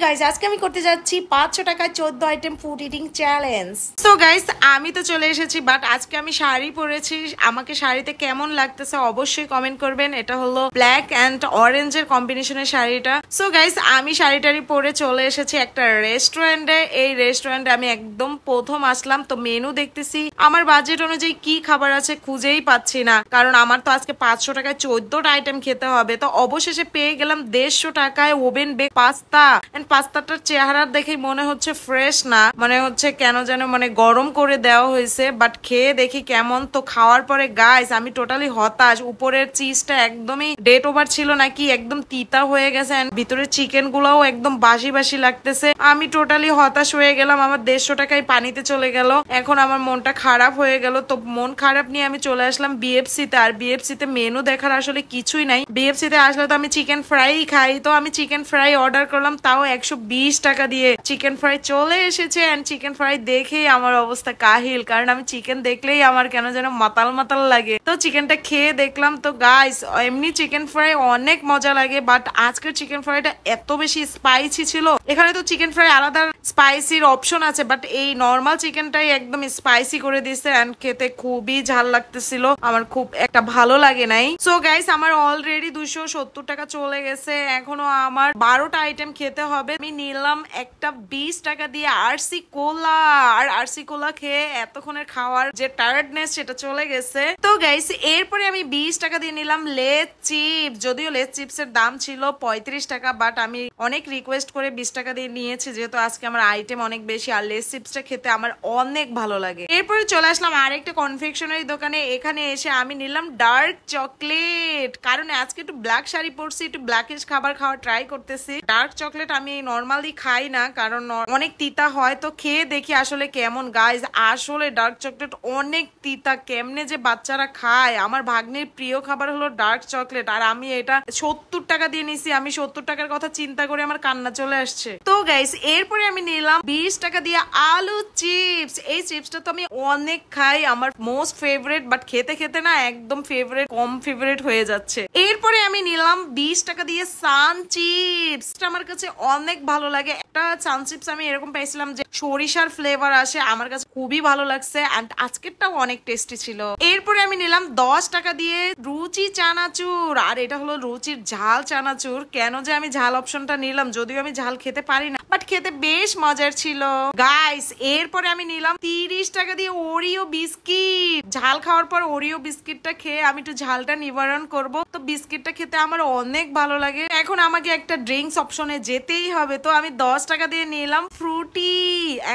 Guys আজকে আমি করতে যাচ্ছি 500 টাকায় 14 item food eating challenge. So guys আমি তো চলে এসেছি, বাট আজকে আমি শাড়ি পরেছি। আমাকে শাড়িতে কেমন লাগতেছে অবশ্যই কমেন্ট করবেন। এটা হলো ব্ল্যাক এন্ড অরেঞ্জের কম্বিনেশনের শাড়িটা। সো গাইস আমি শাড়িটারি পরে চলে এসেছি একটা রেস্টুরেন্টে। এই রেস্টুরেন্টে আমি একদম প্রথম আসলাম, তো মেনু দেখতেছি। আমার বাজেট অনুযায়ী কি খাবার আছে খুঁজেই পাচ্ছি না, কারণ আমার তো আজকে 500 টাকায় 14টা আইটেম খেতে হবে। তো অবশেষে পেয়ে গেলাম 150 টাকায় ওভেন বেক পাস্তা। এন্ড পাস্তাটার চেহারা দেখে মনে হচ্ছে ফ্রেশ না, মনে হচ্ছে কেন যেন গরম করে দেওয়া হয়েছে। বাট খেয়ে দেখি কেমন। তো খাওয়ার পরে গাইস আমি টোটালি হতাশ। উপরের চিজটা একদমই ডেট ওভার ছিল নাকি, একদম তিতা হয়ে গেছে। এন্ড ভিতরের চিকেন গুলাও একদম বাসি বাসি লাগতেছে। আমি টোটালি হতাশ হয়ে গেলাম। আমার 150 টাকায় পানিতে চলে গেল। এখন আমার মনটা খারাপ হয়ে গেল। তো মন খারাপ নিয়ে আমি চলে আসলাম বিএফসি তে। আর বিএফসি তে মেনু দেখার আসলে কিছুই নাই। বিএফসি তে আসলে তো আমি চিকেন ফ্রাই খাই, তো আমি চিকেন ফ্রাই অর্ডার করলাম, তাও 120 টাকা দিয়ে। চিকেন ফ্রাই চলে এসেছে এন্ড চিকেন ফ্রাই দেখেই আমার অবস্থা কাহিল, কারণ আমি চিকেন দেখলেই আমার কেন যেন মাতাল মাতাল লাগে। তো চিকেনটা খেয়ে দেখলাম। তো গাইস এমনি চিকেন ফ্রাই অনেক মজা লাগে, বাট আজকের চিকেন ফ্রাইটা এত বেশি স্পাইসি ছিল। এখানে তো চিকেন ফ্রাই আলাদা স্পাইসির অপশন আছে, বাট এই নর্মাল চিকেনটাই একদম স্পাইসি করে দিচ্ছে এন্ড খেতে খুবই ঝাল লাগতেছিল। আমার খুব একটা ভালো লাগে নাই। সো গাইস আমার অলরেডি 270 টাকা চলে গেছে। এখনো আমার 12টা আইটেম খেতে হবে। আমি নিলাম একটা 20 টাকা দিয়ে আরসি কোলা। আর আরসি কোলা খেয়ে এতক্ষণের খাওয়ার যে টায়ার্ডনেস সেটা চলে গেছে। তো গাইস এরপরে আমি 20 টাকা দিয়ে নিলাম লেজ চিপস। যদিও লেজ চিপস এর দাম ছিল 35 টাকা, বাট আমি অনেক রিকোয়েস্ট করে 20 টাকা দিয়ে নিয়েছি, যেহেতু আজকে আমার আইটেম অনেক বেশি আর লেজ চিপসটা খেতে আমার অনেক ভালো লাগে। এরপরে চলে আসলাম আরেকটা কনফেকশনারি দোকানে। এখানে এসে আমি নিলাম ডার্ক চকলেট, কারণ আজকে একটু ব্ল্যাক শাড়ি পরছি, একটু ব্ল্যাকিশ খাবার খাওয়া ট্রাই করতেছি। ডার্ক চকলেট আমি নর্মালি খাই না, কারণ অনেক তিতা হয়। তো খেয়ে দেখি আসলে কেমন। গাইজ আসলে ডার্ক চকলেট অনেক তিতা, কেমনে যে বাচ্চারা খায়। আমার ভাগ্নির প্রিয় খাবার হলো ডার্ক চকলেট, আর আমি এটা 70 টাকা দিয়ে নিছি। আমি 70 টাকার কথা চিন্তা করে আমার কান্না চলে আসছে। তো গাইজ এরপরে আমি নিলাম 20 টাকা দিয়ে আলু চিপস। এই চিপসটা তো আমি অনেক খাই, আমার মোস্ট ফেভারিট, বাট খেতে খেতে না একদম ফেভারিট কম ফেভারিট হয়ে যাচ্ছে। এরপরে আমি নিলাম 20 টাকা দিয়ে সান চিপস। আমার কাছে অনেক ভালো লাগে। একটা সান চিপস আমি এরকম পাইছিলাম যে সরিষার ফ্লেভার আসে, আমার কাছে খুবই ভালো লাগছে এন্ড আজকেরটাও অনেক টেস্টি ছিল। এরপরে আমি নিলাম 10 টাকা দিয়ে রুচি চানাচুর। আর এটা হলো রুচির ঝাল চানাচুর। কেন যে আমি ঝাল অপশনটা নিলাম, যদিও আমি ঝাল খেতে পারি না, বাট খেতে বেশ মজার ছিল গাইস। এরপরে আমি নিলাম 30 টাকা দিয়ে ওরিও বিস্কিট। ঝাল খাওয়ার পর ওরিও বিস্কিটটা খেয়ে আমি একটু ঝালটা নিবারণ করব। তো বিস্কিটটা খেতে আমার অনেক ভালো লাগে। এখন আমাকে একটা ড্রিঙ্কস অপশনে যেতেই হবে, তো আমি 10 টাকা দিয়ে নিলাম ফ্রুটি।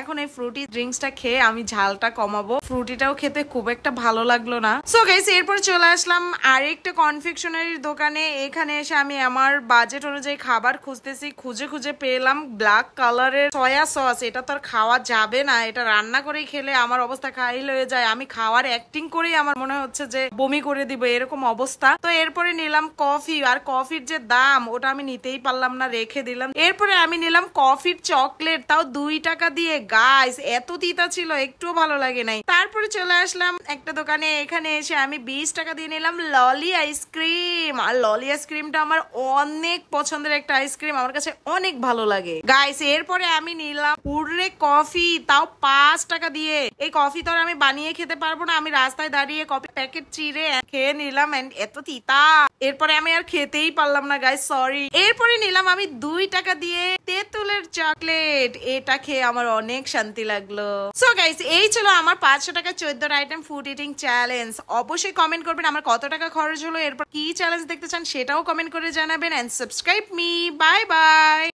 এখন এই ফ্রুটি ড্রিঙ্কসটা খেয়ে আমি ঝালটা কমাবো। ফ্রুটিটাও খেতে খুব একটা ভালো লাগলো না। সো গাইস এরপর চলে আসলাম আরেকটা কনফেকশনারির দোকানে। এখানে এসে আমি আমার বাজেট অনুযায়ী খাবার খুঁজতেছি। খুঁজে খুঁজে পেলাম ব্ল্যাক কালারের সয়া সস। এটা তো আর খাওয়া যাবে না, এটা রান্না করেই খেলে আমার অবস্থা খাইল হয়ে যায়। আমি খাওয়ার অ্যাক্টিং করেই আমার মনে হচ্ছে যে বমি করে দিব, এরকম অবস্থা। তো এরপরে নিলাম কফি। আর কফির যে দাম ওটা আমি নিতেই পারলাম না, রেখে দিলাম। এরপরে আমি নিলাম কফির চকলেট, তাও 2 টাকা দিয়ে। গাইস এত তিতা ছিল, একটুও ভালো লাগে নাই। তারপরে চলে আসলাম একটা দোকানে। এখানে এসে আমি 20 টাকা দিয়ে নিলাম ললি আইসক্রিম। আর ললি আইসক্রিমটা আমার অনেক পছন্দের একটা আইসক্রিম, আমার কাছে অনেক ভালো লাগে গাইস। এরপরে আমি নিলাম পুররে কফি, তাও 5 টাকা দিয়ে। এই কফি তো আর আমি বানিয়ে খেতে পারবো না, আমি রাস্তায় দাঁড়িয়ে কফি প্যাকেট চিড়ে খেয়ে নিলাম এন্ড এত তিতা। এরপরে আমি আর খেতেই পারলাম না গাইস, সরি। এরপরে নিলাম আমি 2 টাকা দিয়ে তেঁতুলের চকলেট। এটা খেয়ে আমার অনেক শান্তি লাগলো। সো গাইস এই ছিল আমার 500 টাকা 14 আইটেম ফুড ইটিং চ্যালেঞ্জ। অবশ্যই কমেন্ট করবেন আমার কত টাকা খরচ হলো। এরপর কি চ্যালেঞ্জ দেখতে চান সেটাও কমেন্ট করে জানাবেন and subscribe me. Bye by.